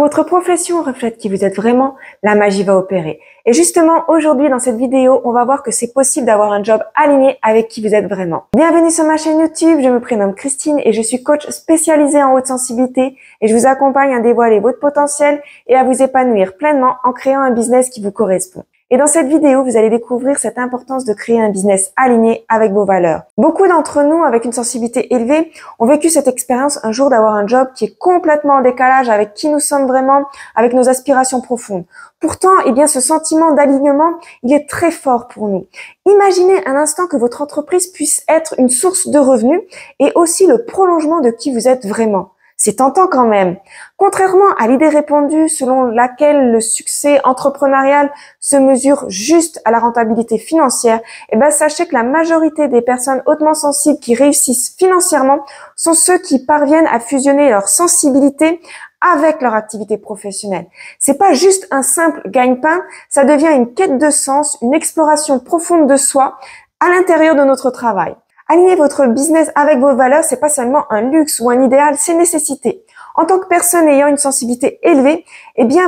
votre profession reflète qui vous êtes vraiment, la magie va opérer. Et justement, aujourd'hui, dans cette vidéo, on va voir que c'est possible d'avoir un job aligné avec qui vous êtes vraiment. Bienvenue sur ma chaîne YouTube, je me prénomme Christine et je suis coach spécialisée en haute sensibilité et je vous accompagne à dévoiler votre potentiel et à vous épanouir pleinement en créant un business qui vous correspond. Et dans cette vidéo, vous allez découvrir cette importance de créer un business aligné avec vos valeurs. Beaucoup d'entre nous, avec une sensibilité élevée, ont vécu cette expérience un jour d'avoir un job qui est complètement en décalage avec qui nous sommes vraiment, avec nos aspirations profondes. Pourtant, ce sentiment d'alignement, il est très fort pour nous. Imaginez un instant que votre entreprise puisse être une source de revenus et aussi le prolongement de qui vous êtes vraiment. C'est tentant quand même. Contrairement à l'idée répandue selon laquelle le succès entrepreneurial se mesure juste à la rentabilité financière, sachez que la majorité des personnes hautement sensibles qui réussissent financièrement sont ceux qui parviennent à fusionner leur sensibilité avec leur activité professionnelle. C'est pas juste un simple gagne-pain, ça devient une quête de sens, une exploration profonde de soi à l'intérieur de notre travail. Aligner votre business avec vos valeurs, c'est pas seulement un luxe ou un idéal, c'est une nécessité. En tant que personne ayant une sensibilité élevée,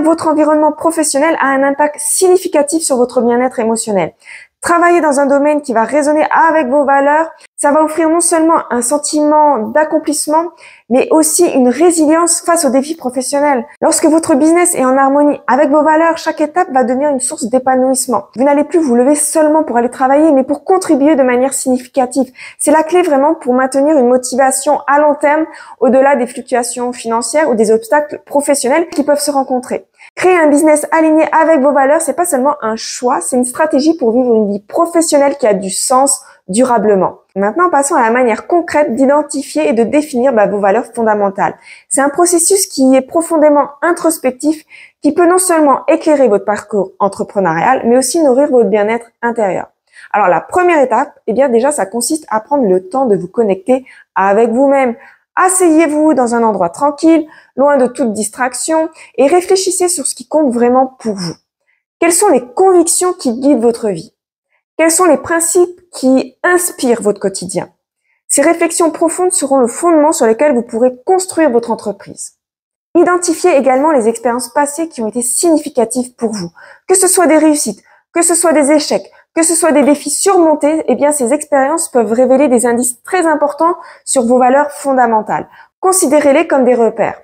votre environnement professionnel a un impact significatif sur votre bien-être émotionnel. Travailler dans un domaine qui va résonner avec vos valeurs, ça va offrir non seulement un sentiment d'accomplissement, mais aussi une résilience face aux défis professionnels. Lorsque votre business est en harmonie avec vos valeurs, chaque étape va devenir une source d'épanouissement. Vous n'allez plus vous lever seulement pour aller travailler, mais pour contribuer de manière significative. C'est la clé vraiment pour maintenir une motivation à long terme au-delà des fluctuations financières ou des obstacles professionnels qui peuvent se rencontrer. Créer un business aligné avec vos valeurs, c'est pas seulement un choix, c'est une stratégie pour vivre une vie professionnelle qui a du sens durablement. Maintenant, passons à la manière concrète d'identifier et de définir vos valeurs fondamentales. C'est un processus qui est profondément introspectif, qui peut non seulement éclairer votre parcours entrepreneurial, mais aussi nourrir votre bien-être intérieur. Alors, la première étape, déjà, ça consiste à prendre le temps de vous connecter avec vous-même. Asseyez-vous dans un endroit tranquille, loin de toute distraction, et réfléchissez sur ce qui compte vraiment pour vous. Quelles sont les convictions qui guident votre vie? Quels sont les principes qui inspirent votre quotidien? Ces réflexions profondes seront le fondement sur lequel vous pourrez construire votre entreprise. Identifiez également les expériences passées qui ont été significatives pour vous. Que ce soit des réussites, que ce soit des échecs, que ce soit des défis surmontés, ces expériences peuvent révéler des indices très importants sur vos valeurs fondamentales. Considérez-les comme des repères.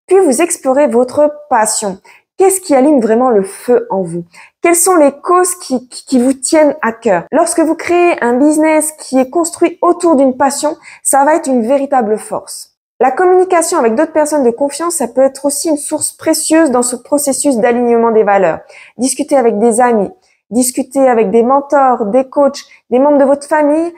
Puis vous explorez votre passion. Qu'est-ce qui allume vraiment le feu en vous? Quelles sont les causes qui vous tiennent à cœur? Lorsque vous créez un business qui est construit autour d'une passion, ça va être une véritable force. La communication avec d'autres personnes de confiance, ça peut être aussi une source précieuse dans ce processus d'alignement des valeurs. Discuter avec des amis, discuter avec des mentors, des coachs, des membres de votre famille,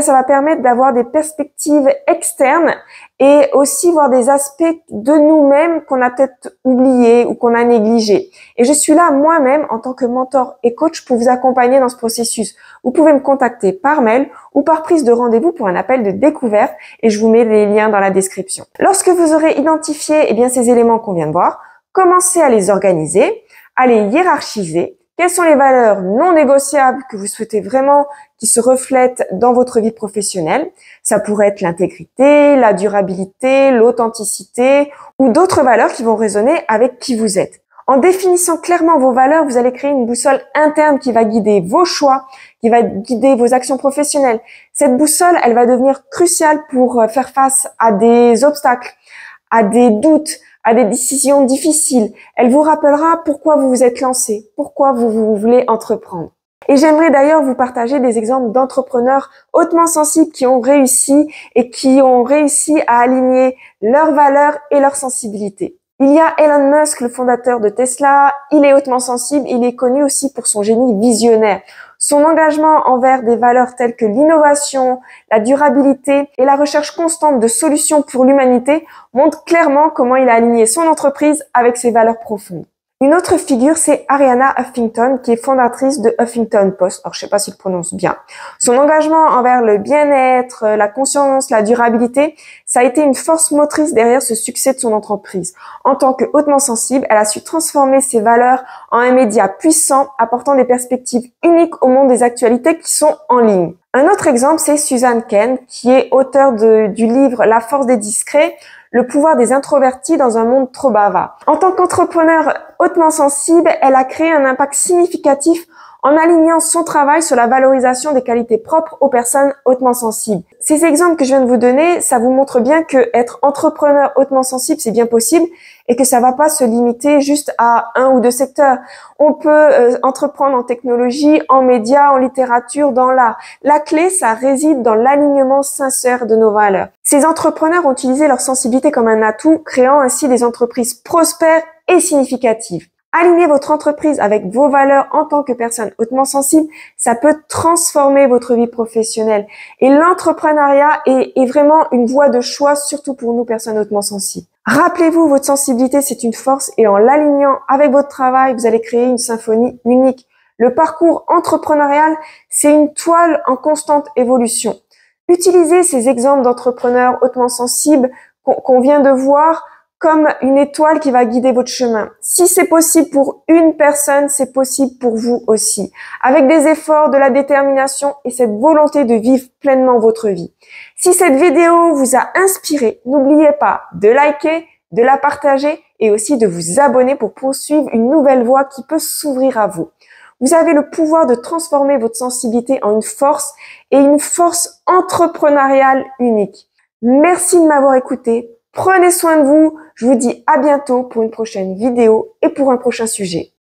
ça va permettre d'avoir des perspectives externes et aussi voir des aspects de nous-mêmes qu'on a peut-être oubliés ou qu'on a négligés. Et je suis là moi-même en tant que mentor et coach pour vous accompagner dans ce processus. Vous pouvez me contacter par mail ou par prise de rendez-vous pour un appel de découverte et je vous mets les liens dans la description. Lorsque vous aurez identifié ces éléments qu'on vient de voir, commencez à les organiser, à les hiérarchiser. Quelles sont les valeurs non négociables que vous souhaitez vraiment qui se reflètent dans votre vie professionnelle? Ça pourrait être l'intégrité, la durabilité, l'authenticité ou d'autres valeurs qui vont résonner avec qui vous êtes. En définissant clairement vos valeurs, vous allez créer une boussole interne qui va guider vos choix, qui va guider vos actions professionnelles. Cette boussole, elle va devenir cruciale pour faire face à des obstacles, à des doutes, à des décisions difficiles. Elle vous rappellera pourquoi vous vous êtes lancé, pourquoi vous voulez entreprendre. Et j'aimerais d'ailleurs vous partager des exemples d'entrepreneurs hautement sensibles qui ont réussi à aligner leurs valeurs et leur sensibilité. Il y a Elon Musk, le fondateur de Tesla. Il est hautement sensible. Il est connu aussi pour son génie visionnaire. Son engagement envers des valeurs telles que l'innovation, la durabilité et la recherche constante de solutions pour l'humanité montre clairement comment il a aligné son entreprise avec ses valeurs profondes. Une autre figure, c'est Arianna Huffington, qui est fondatrice de Huffington Post. Alors, je sais pas s'il prononce bien. Son engagement envers le bien-être, la conscience, la durabilité, ça a été une force motrice derrière ce succès de son entreprise. En tant que hautement sensible, elle a su transformer ses valeurs en un média puissant, apportant des perspectives uniques au monde des actualités qui sont en ligne. Un autre exemple, c'est Susan Cain, qui est auteure du livre La force des discrets, le pouvoir des introvertis dans un monde trop bavard. En tant qu'entrepreneur hautement sensible, elle a créé un impact significatif en alignant son travail sur la valorisation des qualités propres aux personnes hautement sensibles. Ces exemples que je viens de vous donner, ça vous montre bien que être entrepreneur hautement sensible, c'est bien possible et que ça va pas se limiter juste à un ou deux secteurs. On peut entreprendre en technologie, en médias, en littérature, dans l'art. La clé, ça réside dans l'alignement sincère de nos valeurs. Ces entrepreneurs ont utilisé leur sensibilité comme un atout, créant ainsi des entreprises prospères et significatives. Aligner votre entreprise avec vos valeurs en tant que personne hautement sensible, ça peut transformer votre vie professionnelle. Et l'entrepreneuriat est vraiment une voie de choix, surtout pour nous, personnes hautement sensibles. Rappelez-vous, votre sensibilité, c'est une force et en l'alignant avec votre travail, vous allez créer une symphonie unique. Le parcours entrepreneurial, c'est une toile en constante évolution. Utilisez ces exemples d'entrepreneurs hautement sensibles qu'on vient de voir comme une étoile qui va guider votre chemin. Si c'est possible pour une personne, c'est possible pour vous aussi. Avec des efforts, de la détermination et cette volonté de vivre pleinement votre vie. Si cette vidéo vous a inspiré, n'oubliez pas de liker, de la partager et aussi de vous abonner pour poursuivre une nouvelle voie qui peut s'ouvrir à vous. Vous avez le pouvoir de transformer votre sensibilité en une force et une force entrepreneuriale unique. Merci de m'avoir écouté. Prenez soin de vous. Je vous dis à bientôt pour une prochaine vidéo et pour un prochain sujet.